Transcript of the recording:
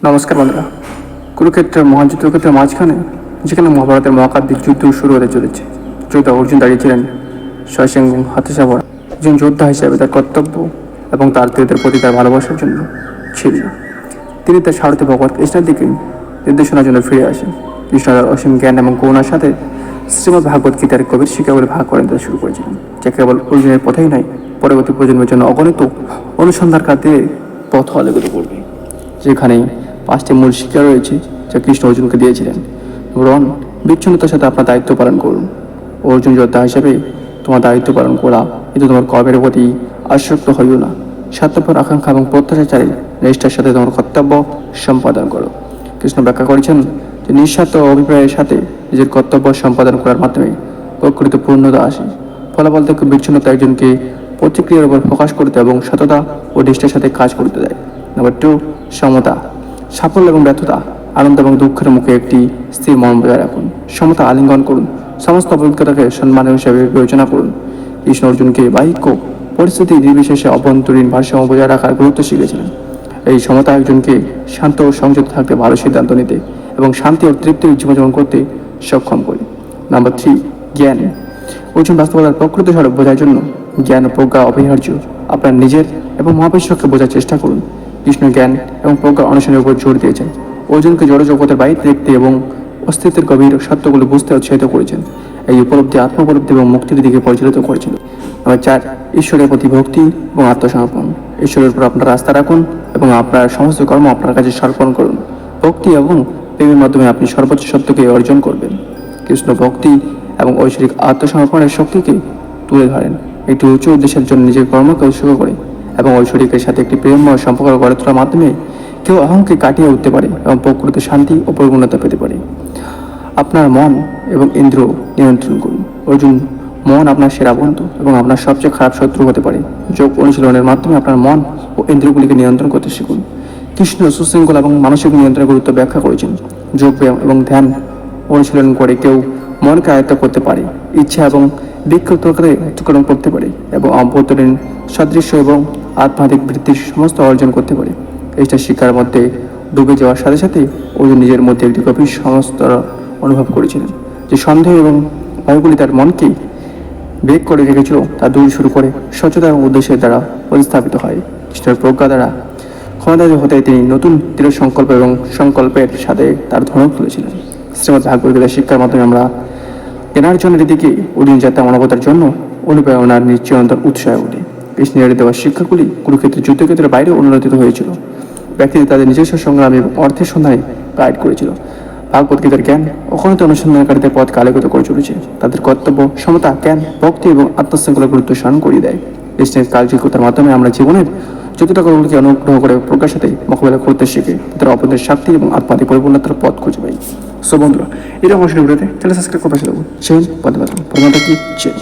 নমস্কার বন্ধুরা। কুরুক্ষেত্রের মহাযুদ্ধক্ষেত্রের মাঝখানে যেখানে মহাভারতের মহাকাব্যিক যুদ্ধ শুরু হতে চলেছে, যোদ্ধা অর্জুন দাঁড়িয়েছিলেন শয়সেঙ্গ হাতে সাবরা। একজন যোদ্ধা হিসেবে তার কর্তব্য এবং তার প্রিয়দের প্রতি তার ভালোবাসার জন্য ছিল। তিনি তার সারথি ভগবত কৃষ্ণের দিকে নির্দেশনার জন্য ফিরে আসেন। কৃষ্ণ তার অসীম জ্ঞান এবং করুণার সাথে শ্রীমদ্ ভাগবত গীতার গভীর শিক্ষাগুলি ভাগ করে দিতে শুরু করেছিলেন, যা কেবল অর্জুনের পথেই নয়, পরবর্তী প্রজন্মের জন্য অগণিত অনুসন্ধানকারীদের পথ আলোকিত করবে। যেখানে 5টি মূল শিক্ষা রয়েছে যা কৃষ্ণ অর্জুনকে দিয়েছিলেন। রণ বিচ্ছিন্নতার সাথে আপনার দায়িত্ব পালন করুন। অর্জুন যোদ্ধা হিসেবে তোমার দায়িত্ব পালন করা, কিন্তু তোমার কর্মের প্রতি আসক্ত হইও না। স্বার্থপর আকাঙ্ক্ষা এবং প্রত্যাশাচারী নিষ্ঠার সাথে তোমার কর্তব্য সম্পাদন করো। কৃষ্ণ ব্যাখ্যা করেছেন যে নিঃস্বার্থ অভিপ্রায়ের সাথে নিজের কর্তব্য সম্পাদন করার মাধ্যমে প্রকৃত পূর্ণতা আসে। ফলাফল থেকে বিচ্ছিন্নতা একজনকে প্রতিক্রিয়ার উপর প্রকাশ করতে এবং সততা ও নিষ্ঠার সাথে কাজ করতে দেয়। নাম্বার 2, সমতা। সাফল্য এবং ব্যর্থতা, আনন্দ এবং দুঃখের মুখে একটি স্থির মন বজায় রাখুন। সমতা আলিঙ্গন করুন। সমস্ত অভিজ্ঞতাকে সম্মানের হিসাবে বিবেচনা করুন। কৃষ্ণ অর্জুনকে বাহিক পরিস্থিতি নির্বিশেষে অভ্যন্তরীণ ভারসাম্য বজায় রাখার গুরুত্ব শিখেছিলেন। এই সমতা একজনকে শান্ত ও সংযত থাকতে, ভালো সিদ্ধান্ত নিতে এবং শান্তি ও তৃপ্তির জীবনযাপন করতে সক্ষম করে। নাম্বার 3, জ্ঞান। অর্জুন বাস্তবতার প্রকৃত স্বরূপ বোঝার জন্য জ্ঞান ও প্রজ্ঞা অপরিহার্য। আপনার নিজের এবং মহাবিশ্বকে বোঝার চেষ্টা করুন। কৃষ্ণ জ্ঞান এবং প্রজ্ঞা অনুশীলনের উপর জোর দিয়েছেন। অর্জুনকে জড়জগতের বাইরে দেখতে এবং অস্তিত্বের গভীর সত্যগুলো বুঝতে উৎসাহিত করেছেন। এই উপলব্ধি আত্মোপলব্ধি এবং মুক্তির দিকে পরিচালিত করেছিল। নাম্বার 4, ঈশ্বরের প্রতি ভক্তি এবং আত্মসমর্পণ। ঈশ্বরের উপর আপনার আস্থা রাখুন এবং আপনার সমস্ত কর্ম আপনার কাছে সমর্পণ করুন। ভক্তি এবং প্রেমের মাধ্যমে আপনি সর্বোচ্চ সত্যকে অর্জন করবেন। কৃষ্ণ ভক্তি এবং ঐশ্বরিক আত্মসমর্পণের শক্তিকে তুলে ধরেন। একটি উচ্চ উদ্দেশ্যের জন্য নিজের কর্মকে উৎসর্গ করে এবং ঐশ্বরিকের সাথে একটি প্রেমময় সম্পর্ক গড়ে তোলার মাধ্যমে কেউ অহংকে কাটিয়ে উঠতে পারে এবং প্রকৃত শান্তি ও পরিপূর্ণতা পেতে পারে। আপনার মন এবং ইন্দ্রিয় নিয়ন্ত্রণ করুন। অর্জুন, মন আপনার সেরা বন্ধু এবং আপনার সবচেয়ে খারাপ শত্রু হতে পারে। যোগ অনুশীলনের মাধ্যমে আপনার মন ও ইন্দ্রিয়গুলিকে নিয়ন্ত্রণ করতে শিখুন। কৃষ্ণ সুশৃঙ্খলা এবং মানসিক নিয়ন্ত্রণের গুরুত্ব ব্যাখ্যা করেছেন। যোগ ব্যায়াম এবং ধ্যান অনুশীলন করে কেউ মনকে আয়ত্ত করতে পারে, ইচ্ছা এবং বিক্ষিপ্তকে অতিক্রম করতে পারে এবং অভ্যন্তরীণ সাদৃশ্য এবং আধ্যাত্মিক বৃদ্ধির সমস্ত অর্জন করতে পারে। এইটা শিক্ষার মধ্যে ডুবে যাওয়ার সাথে সাথে অর্জুন নিজের মধ্যে একটি গভীর সমস্ত অনুভব করেছিলেন, যে সন্দেহ এবং ভয়গুলি তার মনকে বেগ করে রেখেছিল তা দূর শুরু করে স্বচ্ছতা এবং উদ্দেশ্যের দ্বারা প্রতিস্থাপিত হয়। কৃষ্ণের প্রজ্ঞা দ্বারা ক্ষমতায় হতে তিনি নতুন দৃঢ় সংকল্প এবং সংকল্পের সাথে তার ধনক তুলেছিলেন। শ্রীমদ্ ভাগবত গীতার শিক্ষার মাধ্যমে আমরা জ্ঞানার্জনের দিকে অর্জুন যাত্রা মানবতার জন্য অনুপ্রেরণার নিশ্চয়তার উৎসাহ ওঠে। কৃষ্ণের দেওয়া শিক্ষাগুলি কুরুক্ষেত্রের যুদ্ধক্ষেত্রের বাইরে অনুমোদিত হয়েছিল। ব্যক্তিদের তাদের নিজস্ব সংগ্রাম এবং অর্থের সন্ধানে গাইড করেছিল। ভাগবত গীতার জ্ঞান অখণ্ডিত অনুসন্ধানকারীদের পথকে আলোকিত করে চলেছে। তাদের কর্তব্য, সমতা, জ্ঞান, ভক্তি এবং আত্মশৃঙ্খলার গুরুত্ব স্মরণ করিয়ে দেয়। কৃষ্ণের কার্যকতার মাধ্যমে আমরা জীবনের যতটাগুলোকে অনুগ্রহ করে প্রজ্ঞার সাথে মোকাবেলা করতে শিখে তাদের অপদের শক্তি এবং আত্মাতে পরিপূর্ণতার পথ খুঁজে পাই। সো বন্ধুরা, এরকম ভিডিওতে চ্যানেল সাবস্ক্রাইব করে পাশে থাকুন। সেই পদে কি চেয়ে